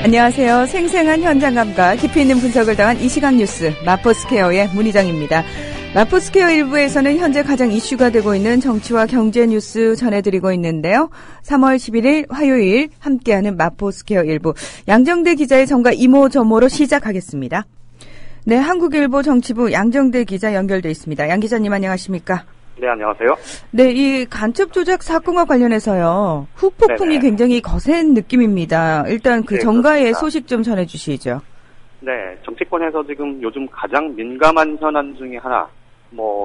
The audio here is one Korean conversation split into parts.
안녕하세요. 생생한 현장감과 깊이 있는 분석을 당한 이 시각 뉴스 마포스퀘어의 문희정입니다. 마포스퀘어 1부에서는 현재 가장 이슈가 되고 있는 정치와 경제 뉴스 전해드리고 있는데요. 3월 11일 화요일 함께하는 마포스퀘어 1부 양정대 기자의 전과 이모저모로 시작하겠습니다. 네, 한국일보 정치부 양정대 기자 연결돼 있습니다. 양 기자님 안녕하십니까? 네, 안녕하세요. 네, 이 간첩 조작 사건과 관련해서요. 후폭풍이 네네. 굉장히 거센 느낌입니다. 일단 그 네, 전가의 그렇습니다. 소식 좀 전해주시죠. 네, 정치권에서 지금 요즘 가장 민감한 현안 중에 하나,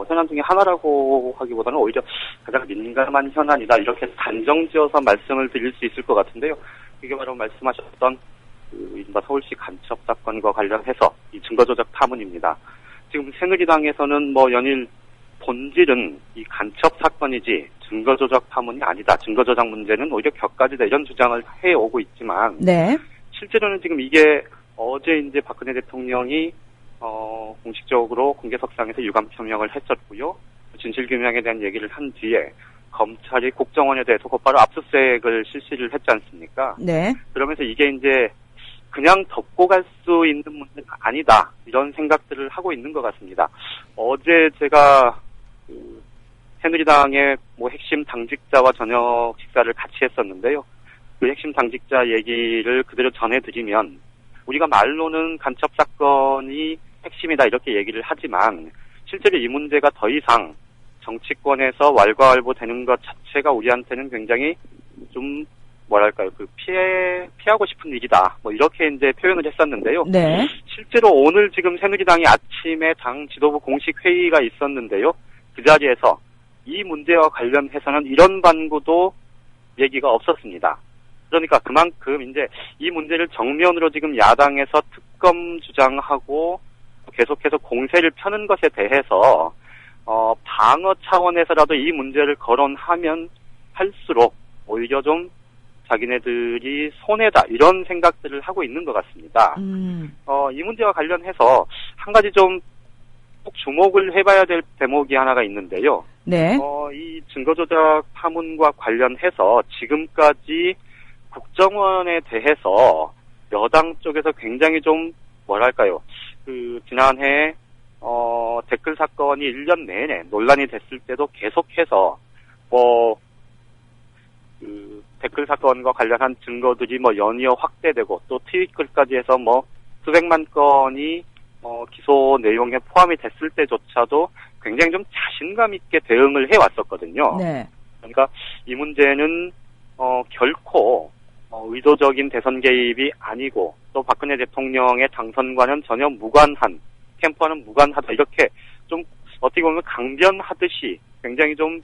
현안 중에 하나라고 하기보다는 오히려 가장 민감한 현안이다. 이렇게 단정지어서 말씀을 드릴 수 있을 것 같은데요. 이게 바로 말씀하셨던 이른바 서울시 간첩 사건과 관련해서 이 증거조작 파문입니다. 지금 새누리당에서는 연일 본질은 이 간첩 사건이지 증거조작 파문이 아니다. 증거조작 문제는 오히려 격가지다. 이런 주장을 해오고 있지만, 네. 실제로는 지금 이게 어제 이제 박근혜 대통령이 공식적으로 공개석상에서 유감 표명을 했었고요. 진실규명에 대한 얘기를 한 뒤에 검찰이 국정원에 대해서 곧바로 압수수색을 실시를 했지 않습니까? 네. 그러면서 이게 이제 그냥 덮고 갈 수 있는 문제가 아니다. 이런 생각들을 하고 있는 것 같습니다. 어제 제가 새누리당의 핵심 당직자와 저녁 식사를 같이 했었는데요. 그 핵심 당직자 얘기를 그대로 전해드리면 우리가 말로는 간첩 사건이 핵심이다 이렇게 얘기를 하지만 실제로 이 문제가 더 이상 정치권에서 왈가왈부되는 것 자체가 우리한테는 굉장히 좀 피하고 싶은 일이다. 이렇게 이제 표현을 했었는데요. 네. 실제로 오늘 지금 새누리당이 아침에 당 지도부 공식 회의가 있었는데요. 그 자리에서 이 문제와 관련해서는 이런 반구도 얘기가 없었습니다. 그러니까 그만큼 이제 이 문제를 정면으로 지금 야당에서 특검 주장하고 계속해서 공세를 펴는 것에 대해서 방어 차원에서라도 이 문제를 거론하면 할수록 오히려 좀 자기네들이 손해다 이런 생각들을 하고 있는 것 같습니다. 이 문제와 관련해서 한 가지 좀 꼭 주목을 해봐야 될 대목이 하나가 있는데요. 네. 이 증거조작 파문과 관련해서 지금까지 국정원에 대해서 여당 쪽에서 굉장히 좀 지난해 댓글 사건이 1년 내내 논란이 됐을 때도 계속해서 댓글 사건과 관련한 증거들이 연이어 확대되고 또 트윗글까지 해서 수백만 건이 기소 내용에 포함이 됐을 때조차도 굉장히 좀 자신감 있게 대응을 해왔었거든요. 네. 그러니까 이 문제는 결코 의도적인 대선 개입이 아니고 또 박근혜 대통령의 당선과는 전혀 무관한, 캠프와는 무관하다 이렇게 좀 어떻게 보면 강변하듯이 굉장히 좀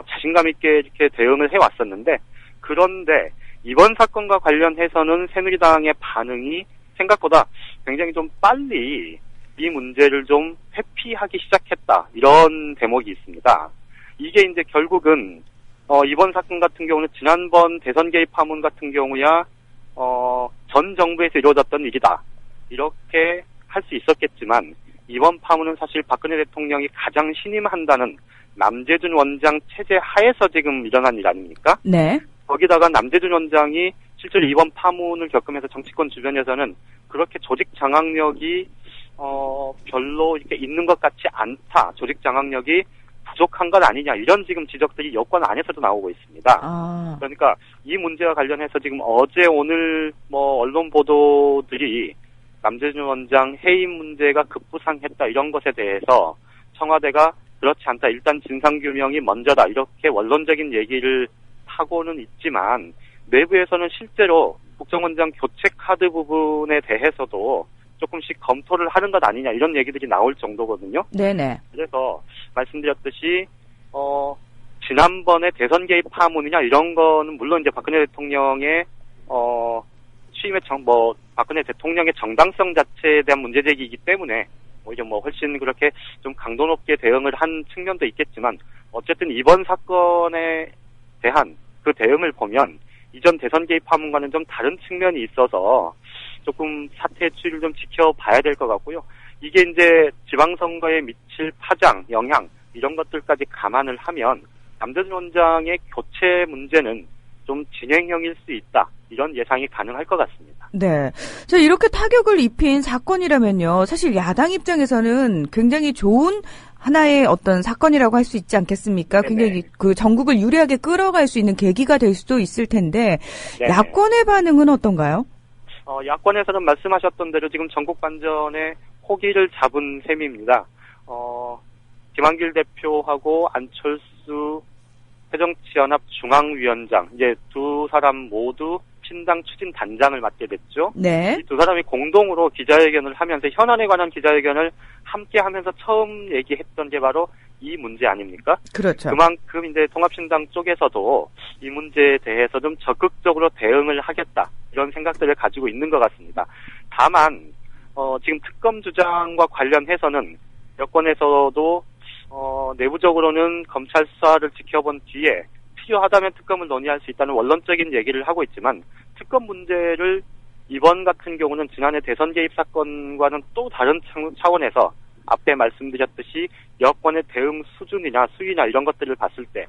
자신감 있게 이렇게 대응을 해왔었는데, 그런데 이번 사건과 관련해서는 새누리당의 반응이 생각보다 굉장히 좀 빨리 이 문제를 좀 회피하기 시작했다. 이런 대목이 있습니다. 이게 이제 결국은 이번 사건 같은 경우는 지난번 대선 개입 파문 같은 경우야 전 정부에서 이루어졌던 일이다. 이렇게 할 수 있었겠지만 이번 파문은 사실 박근혜 대통령이 가장 신임한다는 남재준 원장 체제 하에서 지금 일어난 일 아닙니까? 네. 거기다가 남재준 원장이 실제로 이번 파문을 겪으면서 정치권 주변에서는 그렇게 조직 장악력이 별로 이렇게 있는 것 같지 않다. 조직 장악력이 부족한 것 아니냐. 이런 지금 지적들이 여권 안에서도 나오고 있습니다. 그러니까 이 문제와 관련해서 지금 어제 오늘 언론 보도들이 남재준 원장 해임 문제가 급부상했다. 이런 것에 대해서 청와대가 그렇지 않다. 일단 진상규명이 먼저다. 이렇게 원론적인 얘기를 하고는 있지만 내부에서는 실제로 국정원장 교체 카드 부분에 대해서도 조금씩 검토를 하는 것 아니냐 이런 얘기들이 나올 정도거든요. 네네. 그래서 말씀드렸듯이 지난번에 대선 개입 파문이냐 이런 거는 물론 이제 박근혜 대통령의 취임의 박근혜 대통령의 정당성 자체에 대한 문제제기이기 때문에 오히려 훨씬 그렇게 좀 강도 높게 대응을 한 측면도 있겠지만 어쨌든 이번 사건에 대한 그 대응을 보면 이전 대선 개입 파문과는 좀 다른 측면이 있어서 조금 사태의 추이를 좀 지켜봐야 될 것 같고요. 이게 이제 지방선거에 미칠 파장, 영향 이런 것들까지 감안을 하면 남재준 원장의 교체 문제는 좀 진행형일 수 있다. 이런 예상이 가능할 것 같습니다. 네. 자, 이렇게 타격을 입힌 사건이라면요. 사실 야당 입장에서는 굉장히 좋은 하나의 어떤 사건이라고 할 수 있지 않겠습니까? 네네. 굉장히 그 전국을 유리하게 끌어갈 수 있는 계기가 될 수도 있을 텐데, 네네. 야권의 반응은 어떤가요? 야권에서는 말씀하셨던 대로 지금 전국 반전에 호기를 잡은 셈입니다. 김한길 대표하고 안철수 새정치연합 중앙위원장, 이제 두 사람 모두 신당 추진단장을 맡게 됐죠. 네. 이 두 사람이 공동으로 기자회견을 하면서 현안에 관한 기자회견을 함께 하면서 처음 얘기했던 게 바로 이 문제 아닙니까? 그렇죠. 그만큼 이제 통합신당 쪽에서도 이 문제에 대해서 좀 적극적으로 대응을 하겠다. 이런 생각들을 가지고 있는 것 같습니다. 다만, 지금 특검 주장과 관련해서는 여권에서도 내부적으로는 검찰 수사를 지켜본 뒤에 필요하다면 특검을 논의할 수 있다는 원론적인 얘기를 하고 있지만 특검 문제를 이번 같은 경우는 지난해 대선 개입 사건과는 또 다른 차원에서 앞에 말씀드렸듯이 여권의 대응 수준이나 수위나 이런 것들을 봤을 때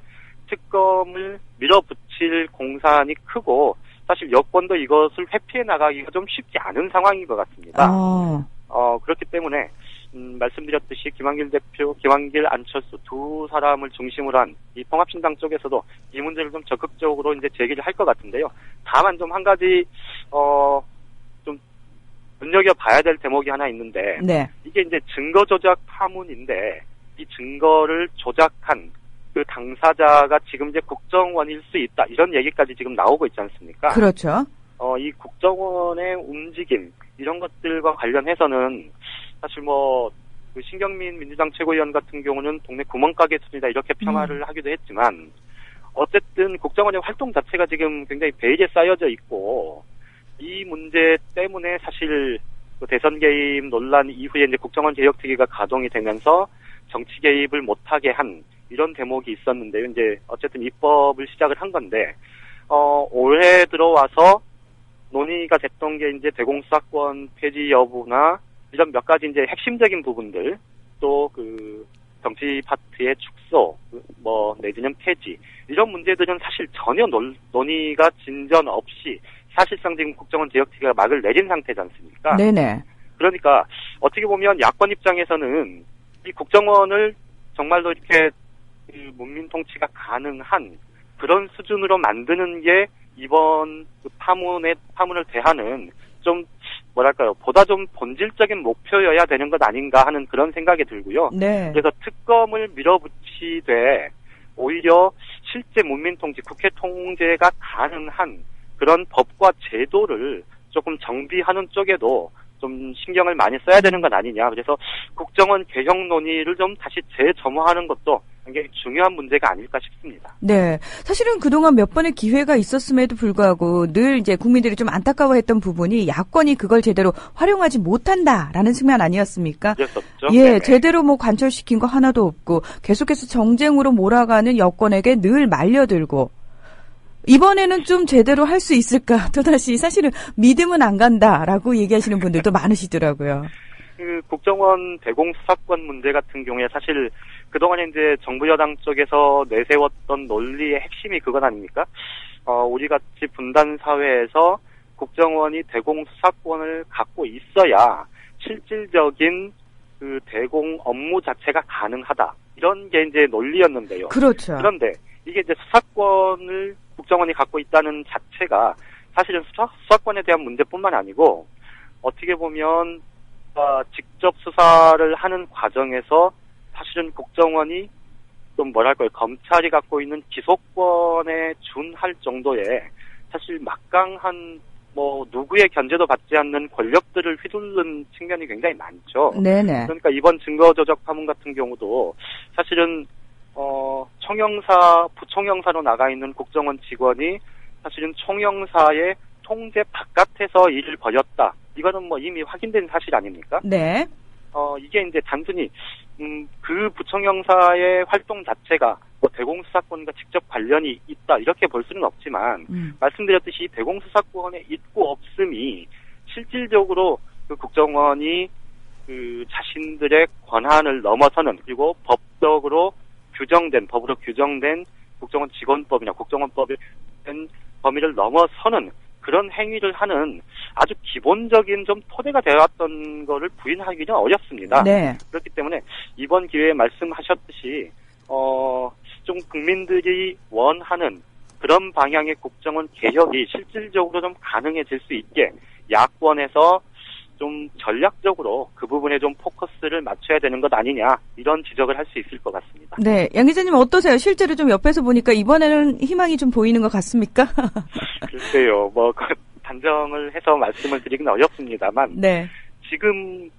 특검을 밀어붙일 공산이 크고 사실 여권도 이것을 회피해 나가기가 좀 쉽지 않은 상황인 것 같습니다. 그렇기 때문에 말씀드렸듯이 김한길 대표, 김한길, 안철수 두 사람을 중심으로 한 이 통합신당 쪽에서도 이 문제를 좀 적극적으로 이제 제기를 할 것 같은데요. 다만 좀 한 가지 좀 눈여겨봐야 될 대목이 하나 있는데 네. 이게 이제 증거 조작 파문인데 이 증거를 조작한 그 당사자가 지금 이제 국정원일 수 있다 이런 얘기까지 지금 나오고 있지 않습니까? 그렇죠. 이 국정원의 움직임 이런 것들과 관련해서는 사실 그 신경민 민주당 최고위원 같은 경우는 동네 구멍가게 수준이다 이렇게 폄하를 하기도 했지만 어쨌든 국정원의 활동 자체가 지금 굉장히 베일에 쌓여져 있고 이 문제 때문에 사실 그 대선 개입 논란 이후에 이제 국정원 개혁특위가 가동이 되면서 정치 개입을 못하게 한 이런 대목이 있었는데요. 이제 어쨌든 입법을 시작을 한 건데 올해 들어와서 논의가 됐던 게 이제 대공수사권 폐지 여부나 이런 몇 가지 이제 핵심적인 부분들, 또 그 정치 파트의 축소, 내지는 폐지, 이런 문제들은 사실 전혀 논의가 진전 없이 사실상 지금 국정원 개혁특위가 막을 내린 상태지 않습니까? 네네. 그러니까 어떻게 보면 야권 입장에서는 이 국정원을 정말로 이렇게 문민 통치가 가능한 그런 수준으로 만드는 게 이번 그 파문을 대하는 좀 보다 좀 본질적인 목표여야 되는 것 아닌가 하는 그런 생각이 들고요. 네. 그래서 특검을 밀어붙이되 오히려 실제 문민통치, 국회 통제가 가능한 그런 법과 제도를 조금 정비하는 쪽에도 좀 신경을 많이 써야 되는 것 아니냐. 그래서 국정원 개혁 논의를 좀 다시 재점화하는 것도 굉장히 중요한 문제가 아닐까 싶습니다. 네. 사실은 그동안 몇 번의 기회가 있었음에도 불구하고 늘 이제 국민들이 좀 안타까워했던 부분이 야권이 그걸 제대로 활용하지 못한다라는 측면 아니었습니까? 그랬었죠. 예, 네네. 제대로 관철시킨 거 하나도 없고 계속해서 정쟁으로 몰아가는 여권에게 늘 말려들고 이번에는 좀 제대로 할 수 있을까? 또다시 사실은 믿음은 안 간다라고 얘기하시는 분들도 많으시더라고요. 그 국정원 대공수사권 문제 같은 경우에 사실 그동안에 이제 정부 여당 쪽에서 내세웠던 논리의 핵심이 그건 아닙니까? 우리 같이 분단 사회에서 국정원이 대공수사권을 갖고 있어야 실질적인 그 대공 업무 자체가 가능하다. 이런 게 이제 논리였는데요. 그렇죠. 그런데 이게 이제 수사권을 국정원이 갖고 있다는 자체가 사실은 수사권에 대한 문제뿐만 아니고 어떻게 보면 직접 수사를 하는 과정에서 사실은 국정원이 좀 검찰이 갖고 있는 기소권에 준할 정도의 사실 막강한 누구의 견제도 받지 않는 권력들을 휘두르는 측면이 굉장히 많죠. 네네. 그러니까 이번 증거조작 파문 같은 경우도 사실은 총영사, 부총영사로 나가 있는 국정원 직원이 사실은 총영사의 통제 바깥에서 일을 벌였다. 이거는 이미 확인된 사실 아닙니까? 네. 이게 이제 단순히, 그 부총영사의 활동 자체가 대공수사권과 직접 관련이 있다. 이렇게 볼 수는 없지만, 말씀드렸듯이 대공수사권의 있고 없음이 실질적으로 그 국정원이 그 자신들의 권한을 넘어서는, 그리고 법으로 규정된 국정원 직원법이나 국정원법에 범위를 넘어서는 그런 행위를 하는 아주 기본적인 좀 토대가 되어왔던 거를 부인하기는 어렵습니다. 네. 그렇기 때문에 이번 기회에 말씀하셨듯이 좀 국민들이 원하는 그런 방향의 국정원 개혁이 실질적으로 좀 가능해질 수 있게 야권에서 좀 전략적으로 그 부분에 좀 포커스를 맞춰야 되는 것 아니냐 이런 지적을 할 수 있을 것 같습니다. 네, 양 기자님 어떠세요? 실제로 좀 옆에서 보니까 이번에는 희망이 좀 보이는 것 같습니까? 글쎄요, 단정을 해서 말씀을 드리기는 어렵습니다만 네. 지금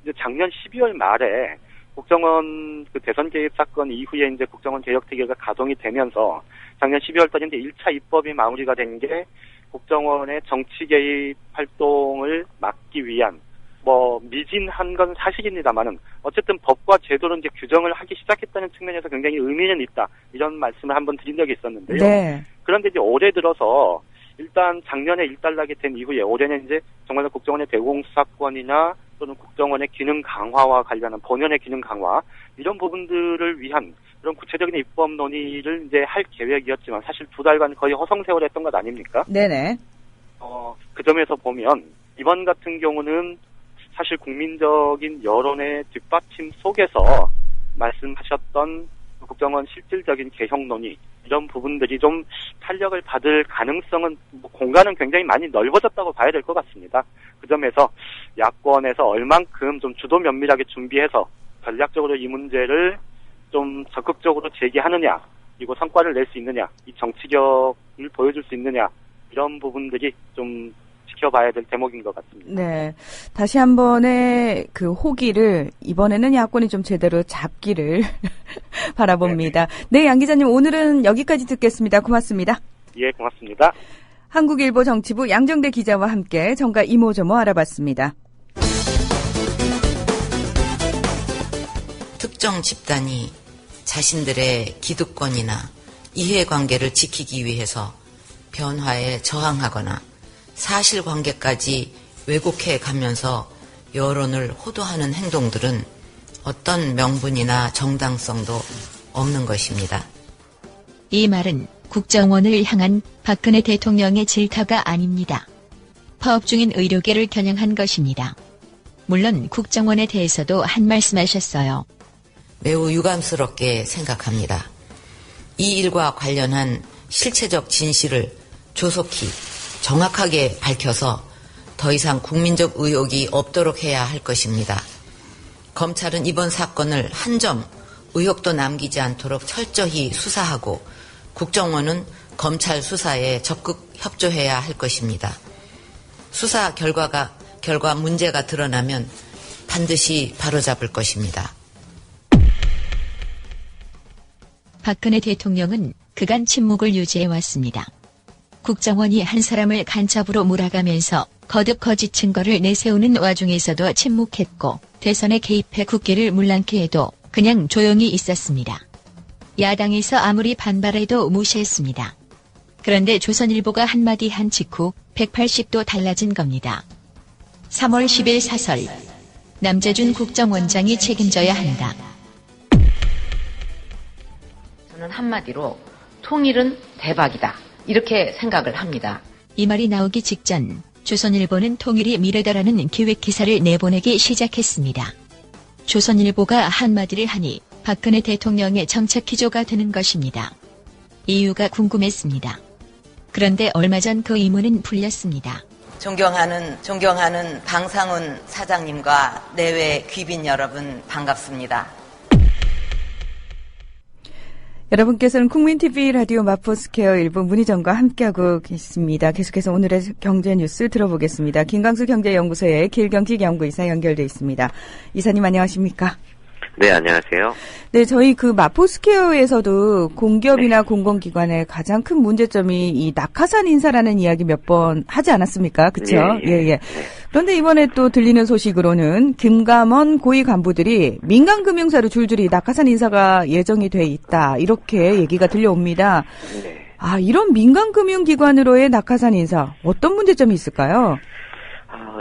이제 작년 12월 말에 국정원 그 대선 개입 사건 이후에 이제 국정원 개혁 특위가 가동이 되면서 작년 12월 달에 이제 1차 입법이 마무리가 된 게 국정원의 정치 개입 활동을 막기 위한 미진한 건 사실입니다만은 어쨌든 법과 제도로 이제 규정을 하기 시작했다는 측면에서 굉장히 의미는 있다. 이런 말씀을 한번 드린 적이 있었는데요. 네. 그런데 이제 올해 들어서 일단 작년에 일단락이 된 이후에 올해는 이제 정말 국정원의 대공수사권이나 또는 국정원의 기능 강화와 관련한 본연의 기능 강화 이런 부분들을 위한 그런 구체적인 입법 논의를 이제 할 계획이었지만 사실 2달간 거의 허송세월 했던 것 아닙니까? 네네. 그 점에서 보면 이번 같은 경우는 사실 국민적인 여론의 뒷받침 속에서 말씀하셨던 국정원 실질적인 개혁 논의 이런 부분들이 좀 탄력을 받을 가능성은 공간은 굉장히 많이 넓어졌다고 봐야 될 것 같습니다. 그 점에서 야권에서 얼만큼 좀 주도 면밀하게 준비해서 전략적으로 이 문제를 좀 적극적으로 제기하느냐 그리고 성과를 낼 수 있느냐 이 정치력을 보여줄 수 있느냐 이런 부분들이 좀 지켜봐야 될 대목인 것 같습니다. 네. 다시 한 번의 그 호기를 이번에는 야권이 좀 제대로 잡기를 바라봅니다. 네, 양 기자님 오늘은 여기까지 듣겠습니다. 고맙습니다. 예, 고맙습니다. 한국일보 정치부 양정대 기자와 함께 정가 이모저모 알아봤습니다. 특정 집단이 자신들의 기득권이나 이해관계를 지키기 위해서 변화에 저항하거나 사실관계까지 왜곡해 가면서 여론을 호도하는 행동들은 어떤 명분이나 정당성도 없는 것입니다. 이 말은 국정원을 향한 박근혜 대통령의 질타가 아닙니다. 파업 중인 의료계를 겨냥한 것입니다. 물론 국정원에 대해서도 한 말씀하셨어요. 매우 유감스럽게 생각합니다. 이 일과 관련한 실체적 진실을 조속히 정확하게 밝혀서 더 이상 국민적 의혹이 없도록 해야 할 것입니다. 검찰은 이번 사건을 한 점 의혹도 남기지 않도록 철저히 수사하고 국정원은 검찰 수사에 적극 협조해야 할 것입니다. 수사 결과 문제가 드러나면 반드시 바로잡을 것입니다. 박근혜 대통령은 그간 침묵을 유지해왔습니다. 국정원이 한 사람을 간첩으로 몰아가면서 거듭 거짓 증거를 내세우는 와중에서도 침묵했고 대선에 개입해 국기를 물랑케 해도 그냥 조용히 있었습니다. 야당에서 아무리 반발해도 무시했습니다. 그런데 조선일보가 한마디 한 직후 180도 달라진 겁니다. 3월 10일 사설 남재준 국정원장이 책임져야 한다. 저는 한마디로 통일은 대박이다. 이렇게 생각을 합니다. 이 말이 나오기 직전 조선일보는 통일이 미래다라는 기획 기사를 내보내기 시작했습니다. 조선일보가 한마디를 하니 박근혜 대통령의 정책 기조가 되는 것입니다. 이유가 궁금했습니다. 그런데 얼마 전 그 의문은 풀렸습니다. 존경하는 방상훈 사장님과 내외 귀빈 여러분 반갑습니다. 여러분께서는 국민TV 라디오 마포스퀘어 일부 문희정과 함께하고 계십니다. 계속해서 오늘의 경제 뉴스 들어보겠습니다. 김광수 경제연구소의 길경직 연구이사 연결돼 있습니다. 이사님 안녕하십니까? 네, 안녕하세요. 네, 저희 그 마포스퀘어에서도 공기업이나 공공기관의 가장 큰 문제점이 이 낙하산 인사라는 이야기 몇 번 하지 않았습니까? 그렇죠? 예. 그런데 이번에 또 들리는 소식으로는 김감원 고위 간부들이 민간금융사로 줄줄이 낙하산 인사가 예정이 돼 있다. 이렇게 얘기가 들려옵니다. 네. 이런 민간금융기관으로의 낙하산 인사 어떤 문제점이 있을까요?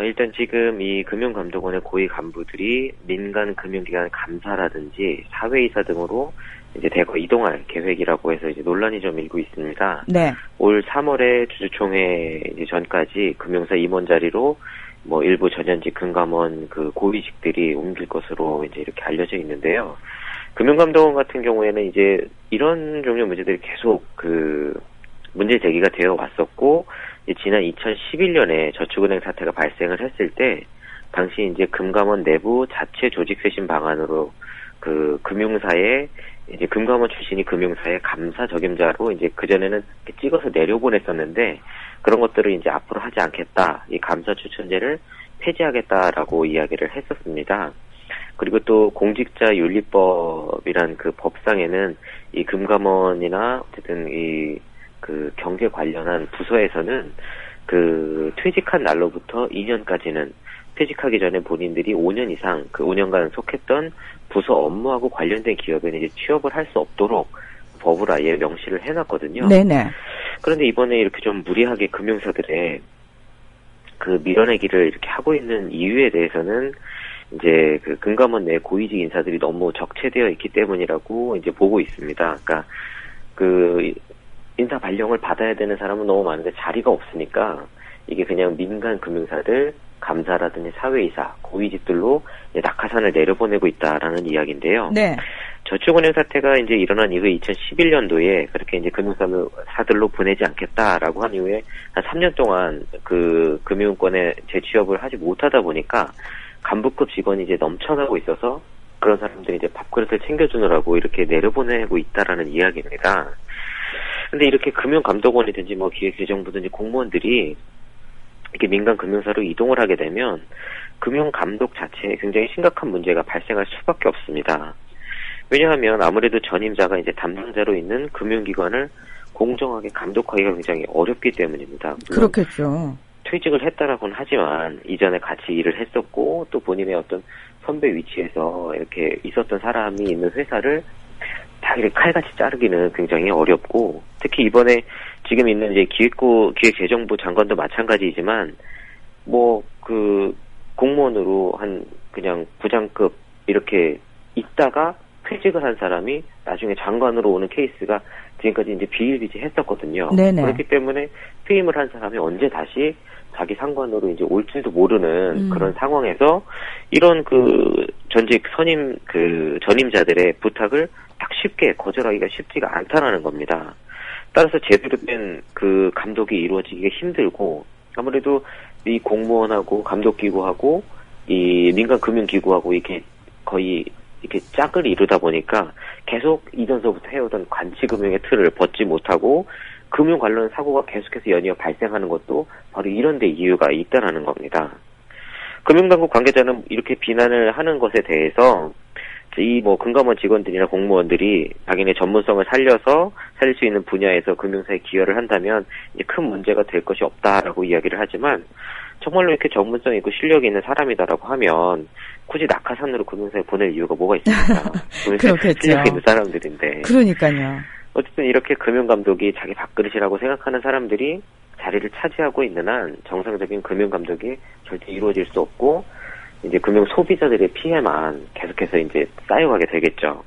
일단 지금 이 금융감독원의 고위 간부들이 민간 금융기관 감사라든지 사회이사 등으로 이제 대거 이동할 계획이라고 해서 이제 논란이 좀 일고 있습니다. 네. 올 3월에 주주총회 이제 전까지 금융사 임원 자리로 뭐 일부 전현직 금감원 그 고위직들이 옮길 것으로 이제 이렇게 알려져 있는데요. 금융감독원 같은 경우에는 이제 이런 종류 문제들이 계속 그 문제 제기가 되어 왔었고, 지난 2011년에 저축은행 사태가 발생을 했을 때, 당시 이제 금감원 내부 자체 조직 쇄신 방안으로 그 금융사에 이제 금감원 출신이 금융사의 감사 적임자로 이제 그전에는 찍어서 내려보냈었는데, 그런 것들을 이제 앞으로 하지 않겠다, 이 감사 추천제를 폐지하겠다라고 이야기를 했었습니다. 그리고 또 공직자윤리법이란 그 법상에는 이 금감원이나 어쨌든 이 그 경제 관련한 부서에서는 그 퇴직한 날로부터 2년까지는 퇴직하기 전에 본인들이 5년 이상 그 5년간 속했던 부서 업무하고 관련된 기업에 이제 취업을 할 수 없도록 법을 아예 명시를 해놨거든요. 네네. 그런데 이번에 이렇게 좀 무리하게 금융사들의 그 밀어내기를 이렇게 하고 있는 이유에 대해서는 이제 그 금감원 내 고위직 인사들이 너무 적체되어 있기 때문이라고 이제 보고 있습니다. 그러니까 그 인사 발령을 받아야 되는 사람은 너무 많은데 자리가 없으니까 이게 그냥 민간 금융사들, 감사라든지 사회이사, 고위직들로 이제 낙하산을 내려보내고 있다라는 이야기인데요. 네. 저축은행 사태가 이제 일어난 이후에 2011년도에 그렇게 이제 금융사들로 보내지 않겠다라고 한 이후에 한 3년 동안 그 금융권에 재취업을 하지 못하다 보니까 간부급 직원이 이제 넘쳐나고 있어서 그런 사람들이 이제 밥그릇을 챙겨주느라고 이렇게 내려보내고 있다라는 이야기입니다. 근데 이렇게 금융감독원이든지 뭐 기획재정부든지 공무원들이 이렇게 민간 금융사로 이동을 하게 되면 금융감독 자체에 굉장히 심각한 문제가 발생할 수밖에 없습니다. 왜냐하면 아무래도 전임자가 이제 담당자로 있는 금융기관을 공정하게 감독하기가 굉장히 어렵기 때문입니다. 그렇겠죠. 퇴직을 했다라고는 하지만 이전에 같이 일을 했었고 또 본인의 어떤 선배 위치에서 이렇게 있었던 사람이 있는 회사를 다 이렇게 칼같이 자르기는 굉장히 어렵고, 특히 이번에 지금 있는 이제 기획재정부 장관도 마찬가지이지만 뭐 그 공무원으로 한 그냥 부장급 이렇게 있다가 퇴직을 한 사람이 나중에 장관으로 오는 케이스가 지금까지 이제 비일비재했었거든요. 네네. 그렇기 때문에 퇴임을 한 사람이 언제 다시 자기 상관으로 이제 올지도 모르는 그런 상황에서 이런 그 전직 전임자들의 부탁을 딱 쉽게 거절하기가 쉽지가 않다라는 겁니다. 따라서 제대로 된 그 감독이 이루어지기가 힘들고, 아무래도 이 공무원하고 감독기구하고 이 민간금융기구하고 이렇게 거의 이렇게 짝을 이루다 보니까 계속 이전서부터 해오던 관치금융의 틀을 벗지 못하고 금융 관련 사고가 계속해서 연이어 발생하는 것도 바로 이런 데 이유가 있다라는 겁니다. 금융당국 관계자는 이렇게 비난을 하는 것에 대해서 이 뭐 금감원 직원들이나 공무원들이 자기네 전문성을 살려서 살릴 수 있는 분야에서 금융사에 기여를 한다면 이제 큰 문제가 될 것이 없다라고 이야기를 하지만, 정말로 이렇게 전문성 있고 실력이 있는 사람이다라고 하면 굳이 낙하산으로 금융사에 보낼 이유가 뭐가 있습니까? 그렇겠죠. 실력이 있는 사람들인데. 그러니까요. 어쨌든 이렇게 금융감독이 자기 밥그릇이라고 생각하는 사람들이 자리를 차지하고 있는 한 정상적인 금융감독이 절대 이루어질 수 없고, 이제 금융 소비자들의 피해만 계속해서 이제 쌓여가게 되겠죠.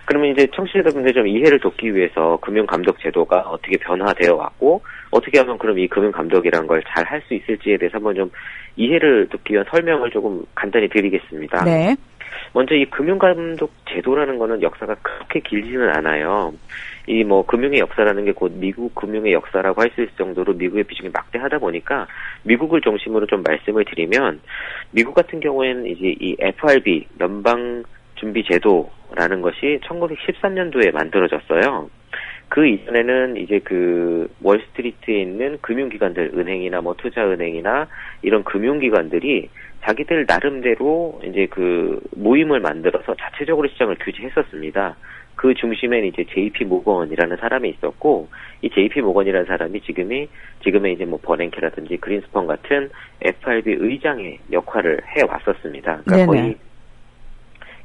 그러면 이제 청취자분들 좀 이해를 돕기 위해서 금융감독 제도가 어떻게 변화되어 왔고, 어떻게 하면 그럼 이 금융감독이라는 걸 잘 할 수 있을지에 대해서 한번 좀 이해를 돕기 위한 설명을 조금 간단히 드리겠습니다. 네. 먼저 이 금융감독 제도라는 거는 역사가 그렇게 길지는 않아요. 이 뭐 금융의 역사라는 게 곧 미국 금융의 역사라고 할 수 있을 정도로 미국의 비중이 막대하다 보니까 미국을 중심으로 좀 말씀을 드리면, 미국 같은 경우에는 이제 이 FRB 연방준비제도라는 것이 1913년도에 만들어졌어요. 그 이전에는 이제 그 월스트리트에 있는 금융기관들, 은행이나 뭐 투자은행이나 이런 금융기관들이 자기들 나름대로 이제 그 모임을 만들어서 자체적으로 시장을 규제했었습니다. 그 중심엔 이제 JP 모건이라는 사람이 있었고, 이 JP 모건이라는 사람이 지금의 이제 뭐 버냉키라든지 그린스펀 같은 FRB 의장의 역할을 해왔었습니다. 그러니까 거의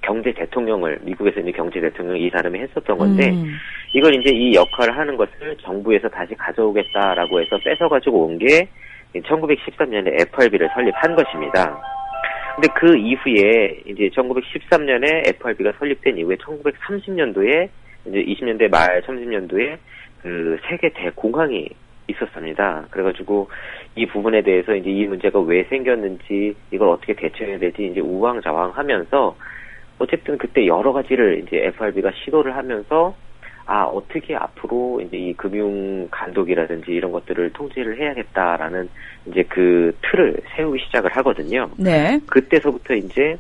경제 대통령을, 미국에서 있는 경제 대통령 이 사람이 했었던 건데, 이걸 이제 이 역할을 하는 것을 정부에서 다시 가져오겠다라고 해서 뺏어가지고 온 게 1913년에 FRB를 설립한 것입니다. 근데 그 이후에 이제 1913년에 FRB가 설립된 이후에 1930년도에 이제 20년대 말 30년도에 그 세계 대공황이 있었습니다. 그래가지고 이 부분에 대해서 이제 이 문제가 왜 생겼는지 이걸 어떻게 대처해야 될지 이제 우왕좌왕하면서 어쨌든 그때 여러 가지를 이제 FRB가 시도를 하면서 어떻게 앞으로 이제 이 금융 감독이라든지 이런 것들을 통제를 해야겠다라는 이제 그 틀을 세우기 시작을 하거든요. 네. 그때서부터 이제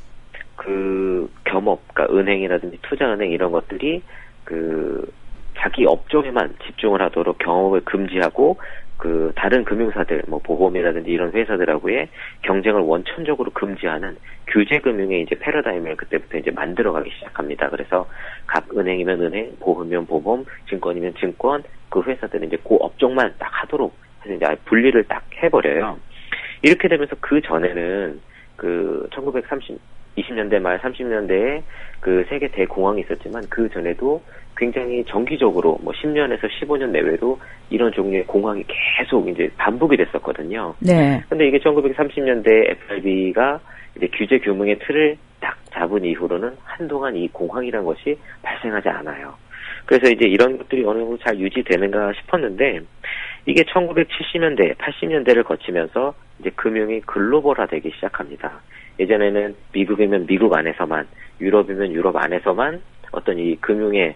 그 겸업, 그러니까 은행이라든지 투자은행 이런 것들이 그 자기 업종에만 집중을 하도록 경업을 금지하고 그 다른 금융사들, 뭐 보험이라든지 이런 회사들하고의 경쟁을 원천적으로 금지하는 규제 금융의 이제 패러다임을 그때부터 이제 만들어가기 시작합니다. 그래서 각 은행이면 은행, 보험이면 보험, 증권이면 증권, 그 회사들은 이제 그 업종만 딱 하도록 해서 이제 분리를 딱 해버려요. 이렇게 되면서 그 전에는 그 20년대 말 30년대에 그 세계 대공황이 있었지만 그 전에도 굉장히 정기적으로 뭐 10년에서 15년 내외로 이런 종류의 공황이 계속 이제 반복이 됐었거든요. 네. 근데 이게 1930년대 FRB가 이제 규제 규명의 틀을 딱 잡은 이후로는 한동안 이 공황이라는 것이 발생하지 않아요. 그래서 이제 이런 것들이 어느 정도 잘 유지되는가 싶었는데 이게 1970년대, 80년대를 거치면서 이제 금융이 글로벌화되기 시작합니다. 예전에는 미국이면 미국 안에서만, 유럽이면 유럽 안에서만 어떤 이 금융의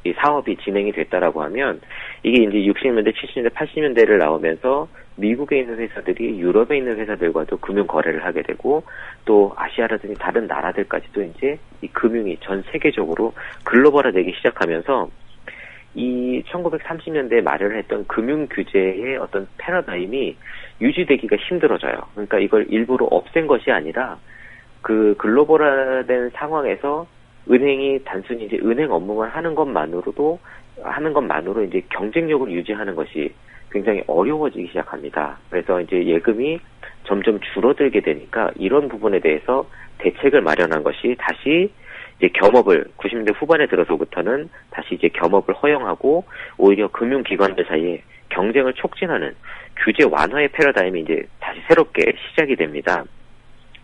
이 사업이 진행이 됐다라고 하면 이게 이제 60년대, 70년대, 80년대를 나오면서 미국에 있는 회사들이 유럽에 있는 회사들과도 금융 거래를 하게 되고 또 아시아라든지 다른 나라들까지도 이제 이 금융이 전 세계적으로 글로벌화되기 시작하면서 이 1930년대에 마련을 했던 금융 규제의 어떤 패러다임이 유지되기가 힘들어져요. 그러니까 이걸 일부러 없앤 것이 아니라 그 글로벌화된 상황에서 은행이 단순히 이제 은행 업무만 하는 것만으로 이제 경쟁력을 유지하는 것이 굉장히 어려워지기 시작합니다. 그래서 이제 예금이 점점 줄어들게 되니까 이런 부분에 대해서 대책을 마련한 것이 다시 이제 겸업을 90년대 후반에 들어서부터는 다시 이제 겸업을 허용하고 오히려 금융기관들 사이에 경쟁을 촉진하는 규제 완화의 패러다임이 이제 다시 새롭게 시작이 됩니다.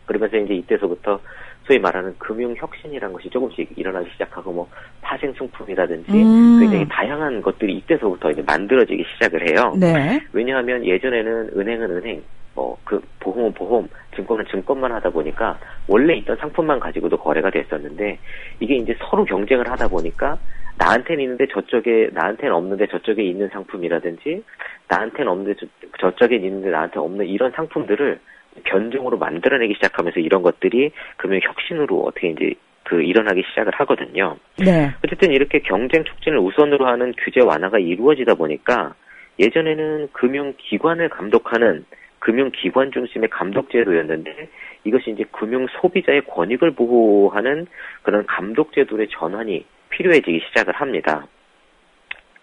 그러면서 이제 이때서부터 소위 말하는 금융혁신이라는 것이 조금씩 일어나기 시작하고 뭐 파생상품이라든지 굉장히 다양한 것들이 이때서부터 이제 만들어지기 시작을 해요. 네. 왜냐하면 예전에는 은행은 은행, 보험은 보험, 증권은 증권만 하다 보니까 원래 있던 상품만 가지고도 거래가 됐었는데 이게 이제 서로 경쟁을 하다 보니까 나한테는 있는데 나한테는 없는데 저쪽에 있는 상품이라든지 나한테는 없는데 저쪽에 있는데 나한테 없는 이런 상품들을 변종으로 만들어내기 시작하면서 이런 것들이 금융혁신으로 어떻게 이제 일어나기 시작을 하거든요. 네. 어쨌든 이렇게 경쟁 촉진을 우선으로 하는 규제 완화가 이루어지다 보니까 예전에는 금융기관을 감독하는 금융기관 중심의 감독제도였는데 이것이 이제 금융 소비자의 권익을 보호하는 그런 감독제도의 전환이 필요해지기 시작을 합니다.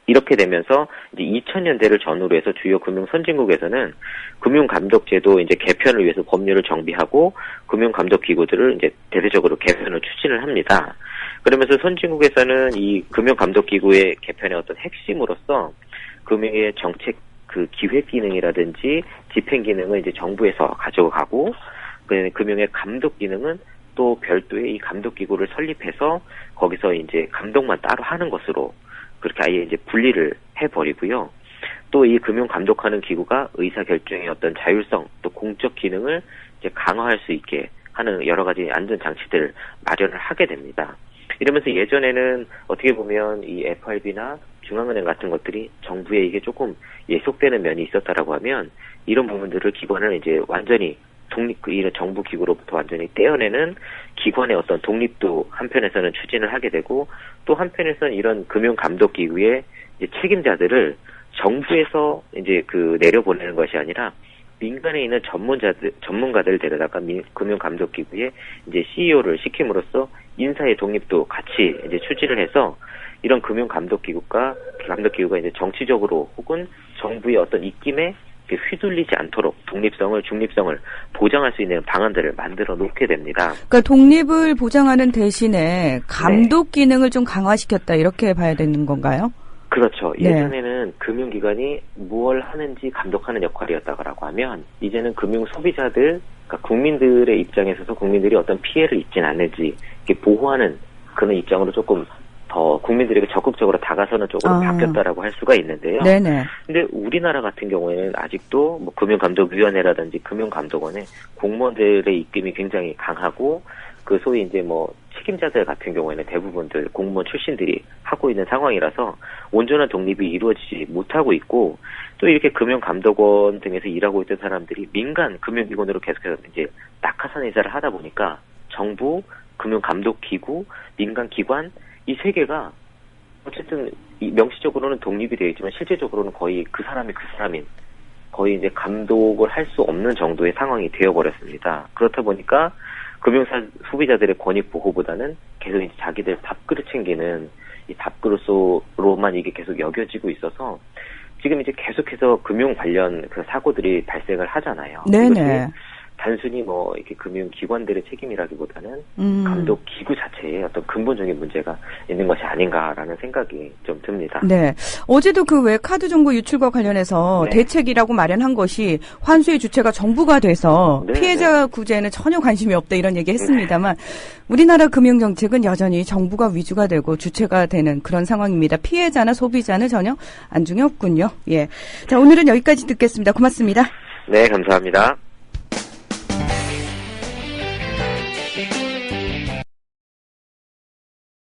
이렇게 되면서 이제 2000년대를 전후로 해서 주요 금융 선진국에서는 금융감독제도 이제 개편을 위해서 법률을 정비하고 금융감독기구들을 이제 대대적으로 개편을 추진을 합니다. 그러면서 선진국에서는 이 금융감독기구의 개편의 어떤 핵심으로서 금융의 정책 기획 기능이라든지 집행 기능을 이제 정부에서 가져가고 금융의 감독 기능은 또 별도의 이 감독기구를 설립해서 거기서 이제 감독만 따로 하는 것으로 그렇게 아예 이제 분리를 해버리고요. 또 이 금융 감독하는 기구가 의사결정의 어떤 자율성 또 공적 기능을 이제 강화할 수 있게 하는 여러 가지 안전 장치들을 마련을 하게 됩니다. 이러면서 예전에는 어떻게 보면 이 FRB나 중앙은행 같은 것들이 정부에 이게 조금 예속되는 면이 있었다라고 하면 이런 부분들을 기관을 이제 완전히 이런 정부 기구로부터 완전히 떼어내는 기관의 어떤 독립도 한편에서는 추진을 하게 되고 또 한편에서는 이런 금융 감독 기구의 이제 책임자들을 정부에서 이제 내려보내는 것이 아니라 민간에 있는 전문가들을 데려다가 금융 감독 기구의 이제 CEO를 시킴으로써 인사의 독립도 같이 이제 추진을 해서 이런 금융 감독 기구가 이제 정치적으로 혹은 정부의 어떤 입김에 휘둘리지 않도록 독립성을, 중립성을 보장할 수 있는 방안들을 만들어 놓게 됩니다. 그러니까 독립을 보장하는 대신에 감독 기능을 좀 강화시켰다 이렇게 봐야 되는 건가요? 그렇죠. 네. 예전에는 금융기관이 무엇을 하는지 감독하는 역할이었다고 하면 이제는 금융 소비자들, 그러니까 국민들의 입장에 있어서 국민들이 어떤 피해를 입진 않는지 이렇게 보호하는 그런 입장으로 조금 더 더 국민들에게 적극적으로 다가서는 쪽으로 바뀌었다라고 할 수가 있는데요. 네네. 근데 우리나라 같은 경우에는 아직도 뭐 금융감독위원회라든지 금융감독원의 공무원들의 입김이 굉장히 강하고 그 소위 이제 뭐 책임자들 같은 경우에는 대부분들 공무원 출신들이 하고 있는 상황이라서 온전한 독립이 이루어지지 못하고 있고 또 이렇게 금융감독원 등에서 일하고 있던 사람들이 민간 금융기관으로 계속해서 이제 낙하산 이사를 하다 보니까 정부, 금융감독기구, 민간기관 이 세 개가 어쨌든 명시적으로는 독립이 되어 있지만 실제적으로는 거의 그 사람이 그 사람인 거의 이제 감독을 할 수 없는 정도의 상황이 되어버렸습니다. 그렇다 보니까 금융사 소비자들의 권익 보호보다는 계속 이제 자기들 밥그릇 챙기는 이 밥그릇으로만 이게 계속 여겨지고 있어서 지금 이제 계속해서 금융 관련 그 사고들이 발생을 하잖아요. 네네. 단순히 뭐 이렇게 금융기관들의 책임이라기보다는 감독 기구 자체에 어떤 근본적인 문제가 있는 것이 아닌가라는 생각이 좀 듭니다. 네. 어제도 그 왜 카드 정보 유출과 관련해서 네. 대책이라고 마련한 것이 환수의 주체가 정부가 돼서 네, 피해자 구제에는 전혀 관심이 없다 이런 얘기 했습니다만 우리나라 금융 정책은 여전히 정부가 위주가 되고 주체가 되는 그런 상황입니다. 피해자나 소비자는 전혀 안중에 없군요. 예. 자, 오늘은 여기까지 듣겠습니다. 고맙습니다. 네, 감사합니다.